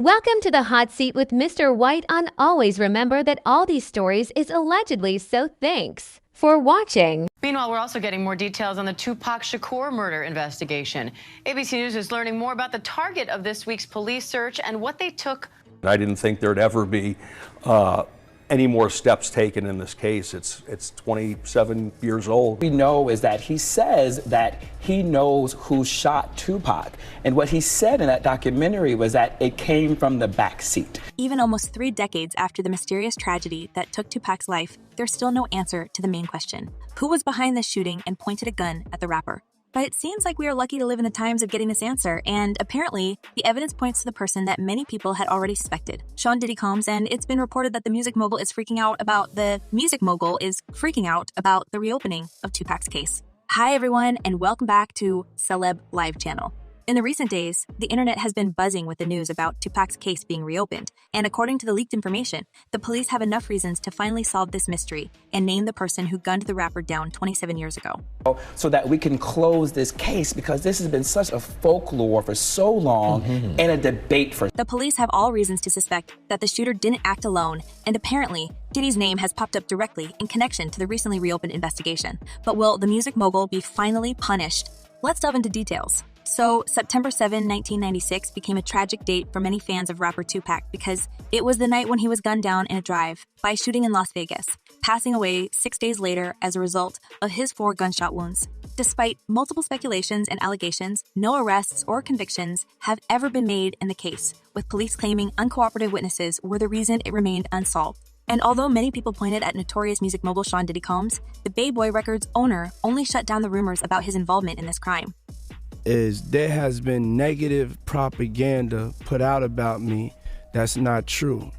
Welcome to the hot seat with Mr. White on Always Remember that all these stories is allegedly, so thanks for watching. Meanwhile, we're also getting more details on the Tupac Shakur murder investigation. ABC News is learning more about the target of this week's police search and what they took. I didn't think there'd ever be any more steps taken in this case. It's 27 years old. We know is that he says that he knows who shot Tupac. And what he said in that documentary was that it came from the back seat. Even almost 3 decades after the mysterious tragedy that took Tupac's life, there's still no answer to the main question. Who was behind this shooting and pointed a gun at the rapper? But it seems like we are lucky to live in the times of getting this answer, and apparently, the evidence points to the person that many people had already suspected, Sean Diddy Combs, and it's been reported that the music mogul is freaking out about the reopening of Tupac's case. Hi everyone, and welcome back to Celeb Live Channel. In the recent days, the internet has been buzzing with the news about Tupac's case being reopened, and according to the leaked information, the police have enough reasons to finally solve this mystery and name the person who gunned the rapper down 27 years ago. So that we can close this case, because this has been such a folklore for so long and a debate for. The police have all reasons to suspect that the shooter didn't act alone, and apparently, Diddy's name has popped up directly in connection to the recently reopened investigation. But will the music mogul be finally punished? Let's delve into details. So, September 7, 1996 became a tragic date for many fans of rapper Tupac because it was the night when he was gunned down in a drive by a shooting in Las Vegas, passing away 6 days later as a result of his 4 gunshot wounds. Despite multiple speculations and allegations, no arrests or convictions have ever been made in the case, with police claiming uncooperative witnesses were the reason it remained unsolved. And although many people pointed at notorious music mogul Sean Diddy Combs, the Bay Boy Records owner only shut down the rumors about his involvement in this crime. There has been negative propaganda put out about me that's not true.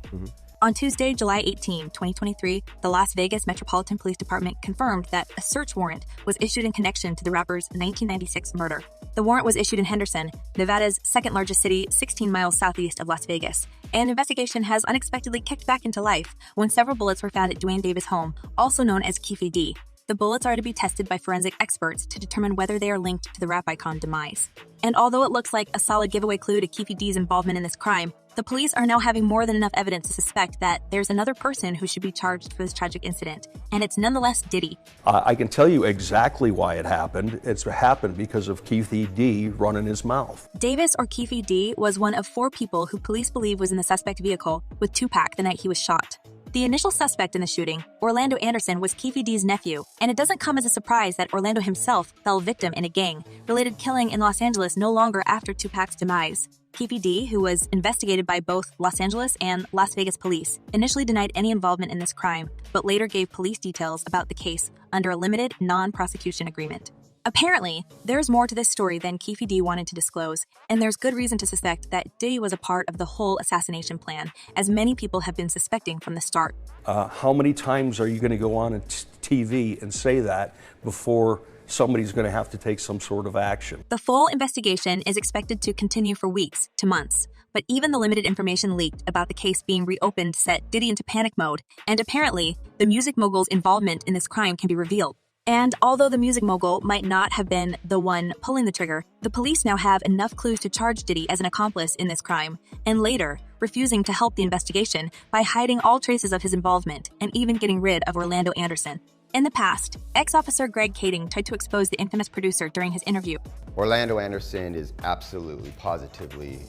On Tuesday, July 18, 2023, the Las Vegas Metropolitan Police Department confirmed that a search warrant was issued in connection to the rapper's 1996 murder. The warrant was issued in Henderson, Nevada's second largest city, 16 miles southeast of Las Vegas. An investigation has unexpectedly kicked back into life when several bullets were found at Dwayne Davis' home, also known as Keefe D. The bullets are to be tested by forensic experts to determine whether they are linked to the rap icon demise. And although it looks like a solid giveaway clue to Keefe D's involvement in this crime, the police are now having more than enough evidence to suspect that there's another person who should be charged for this tragic incident, and it's nonetheless Diddy. I can tell you exactly why it happened. It's happened because of Keefe D running his mouth. Davis, or Keefe D, was one of 4 people who police believe was in the suspect vehicle with Tupac the night he was shot. The initial suspect in the shooting, Orlando Anderson, was Keefe D's nephew, and it doesn't come as a surprise that Orlando himself fell victim in a gang-related killing in Los Angeles no longer after Tupac's demise. Keefe D, who was investigated by both Los Angeles and Las Vegas police, initially denied any involvement in this crime, but later gave police details about the case under a limited non-prosecution agreement. Apparently, there's more to this story than Keefe D wanted to disclose, and there's good reason to suspect that Diddy was a part of the whole assassination plan, as many people have been suspecting from the start. How many times are you going to go on TV and say that before somebody's going to have to take some sort of action? The full investigation is expected to continue for weeks to months, but even the limited information leaked about the case being reopened set Diddy into panic mode, and apparently, the music mogul's involvement in this crime can be revealed. And although the music mogul might not have been the one pulling the trigger, the police now have enough clues to charge Diddy as an accomplice in this crime, and later, refusing to help the investigation by hiding all traces of his involvement and even getting rid of Orlando Anderson. In the past, ex-officer Greg Kading tried to expose the infamous producer during his interview. Orlando Anderson is absolutely, positively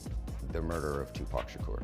the murderer of Tupac Shakur.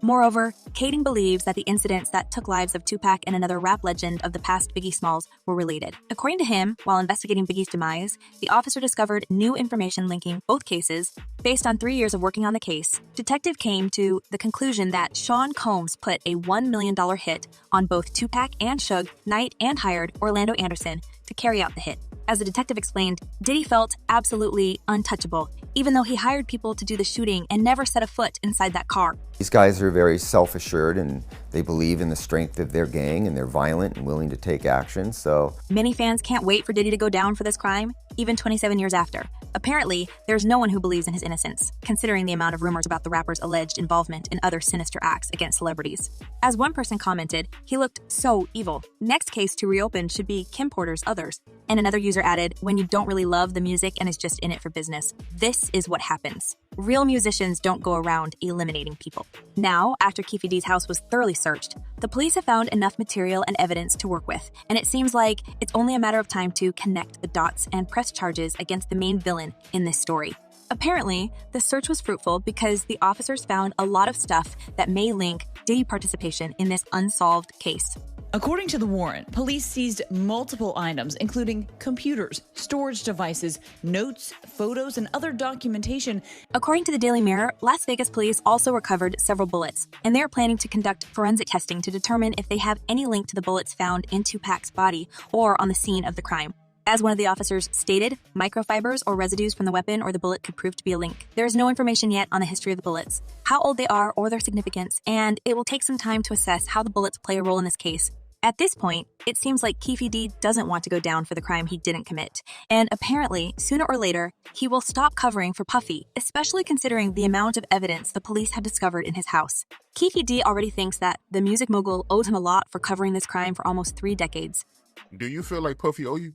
Moreover, Kading believes that the incidents that took lives of Tupac and another rap legend of the past, Biggie Smalls, were related. According to him, while investigating Biggie's demise, the officer discovered new information linking both cases. Based on 3 years of working on the case, detective came to the conclusion that Sean Combs put a $1 million hit on both Tupac and Suge Knight and hired Orlando Anderson to carry out the hit. As the detective explained, Diddy felt absolutely untouchable, even though he hired people to do the shooting and never set a foot inside that car. These guys are very self-assured and they believe in the strength of their gang and they're violent and willing to take action, so. Many fans can't wait for Diddy to go down for this crime, even 27 years after. Apparently, there's no one who believes in his innocence, considering the amount of rumors about the rapper's alleged involvement in other sinister acts against celebrities. As one person commented, he looked so evil. Next case to reopen should be Kim Porter's Others. And another user added, when you don't really love the music and is just in it for business, this is what happens. real musicians don't go around eliminating people. Now, after Keffe D's house was thoroughly searched, the police have found enough material and evidence to work with, and it seems like it's only a matter of time to connect the dots and press charges against the main villain in this story. Apparently, the search was fruitful because the officers found a lot of stuff that may link Diddy participation in this unsolved case. According to the warrant, police seized multiple items, including computers, storage devices, notes, photos, and other documentation. According to the Daily Mirror, Las Vegas police also recovered several bullets, and they are planning to conduct forensic testing to determine if they have any link to the bullets found in Tupac's body or on the scene of the crime. As one of the officers stated, microfibers or residues from the weapon or the bullet could prove to be a link. There is no information yet on the history of the bullets, how old they are, or their significance, and it will take some time to assess how the bullets play a role in this case. At this point, it seems like Keffe D doesn't want to go down for the crime he didn't commit, and apparently, sooner or later, he will stop covering for Puffy, especially considering the amount of evidence the police had discovered in his house. Keffe D already thinks that the music mogul owed him a lot for covering this crime for almost 3 decades. Do you feel like Puffy owe you?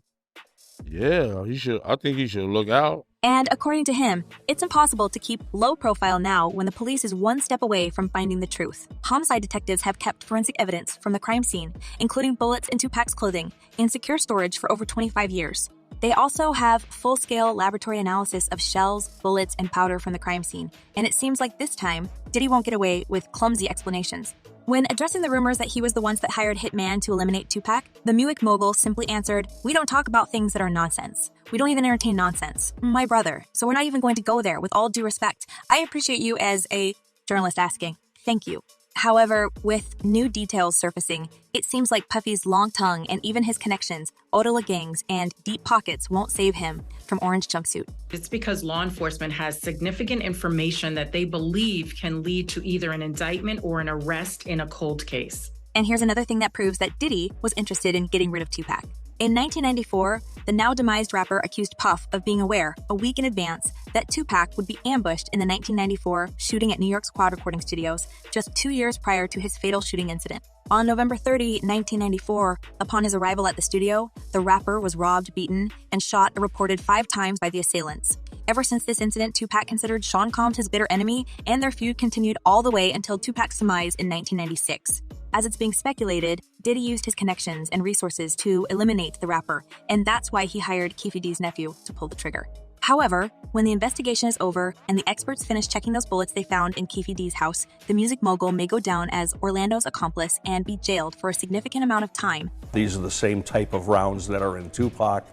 Yeah, he should. I think he should look out. And according to him, it's impossible to keep low profile now when the police is one step away from finding the truth. Homicide detectives have kept forensic evidence from the crime scene, including bullets in Tupac's clothing, in secure storage for over 25 years. They also have full-scale laboratory analysis of shells, bullets, and powder from the crime scene, and it seems like this time, Diddy won't get away with clumsy explanations. When addressing the rumors that he was the ones that hired Hitman to eliminate Tupac, the music mogul simply answered, "We don't talk about things that are nonsense. We don't even entertain nonsense. My brother. So we're not even going to go there, with all due respect. I appreciate you as a journalist asking. Thank you." However, with new details surfacing, it seems like Puffy's long tongue and even his connections, Odola gangs, and deep pockets won't save him from Orange Jumpsuit. It's because law enforcement has significant information that they believe can lead to either an indictment or an arrest in a cold case. And here's another thing that proves that Diddy was interested in getting rid of Tupac. In 1994, the now demised rapper accused Puff of being aware, a week in advance, that Tupac would be ambushed in the 1994 shooting at New York's Quad Recording Studios, just 2 years prior to his fatal shooting incident. On November 30, 1994, upon his arrival at the studio, the rapper was robbed, beaten, and shot a reported 5 times by the assailants. Ever since this incident, Tupac considered Sean Combs his bitter enemy, and their feud continued all the way until Tupac's demise in 1996. As it's being speculated, Diddy used his connections and resources to eliminate the rapper, and that's why he hired Keffe D's nephew to pull the trigger. However, when the investigation is over and the experts finish checking those bullets they found in Keffe D's house, the music mogul may go down as Orlando's accomplice and be jailed for a significant amount of time. These are the same type of rounds that are in Tupac.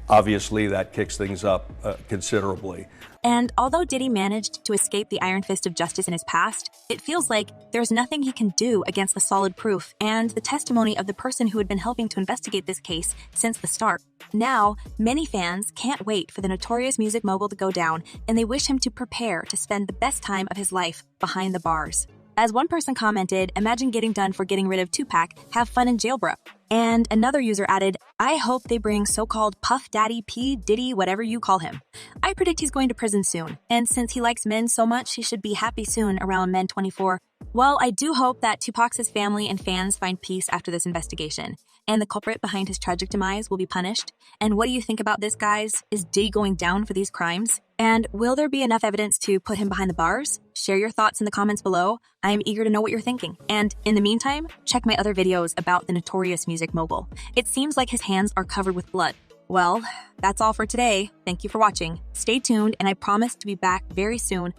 Obviously, that kicks things up considerably. And although Diddy managed to escape the iron fist of justice in his past, it feels like there's nothing he can do against the solid proof and the testimony of the person who had been helping to investigate this case since the start. Now, many fans can't wait for the notorious music mogul to go down, and they wish him to prepare to spend the best time of his life behind the bars. As one person commented, "Imagine getting done for getting rid of Tupac, have fun in jail, bro." And another user added, "I hope they bring so-called Puff Daddy P. Diddy, whatever you call him. I predict he's going to prison soon, and since he likes men so much, he should be happy soon around Men 24. Well, I do hope that Tupac's family and fans find peace after this investigation, and the culprit behind his tragic demise will be punished. And what do you think about this, guys? Is Diddy going down for these crimes? And will there be enough evidence to put him behind the bars? Share your thoughts in the comments below. I am eager to know what you're thinking. And in the meantime, check my other videos about the notorious music mogul. It seems like his hands are covered with blood. Well, that's all for today. Thank you for watching. Stay tuned, and I promise to be back very soon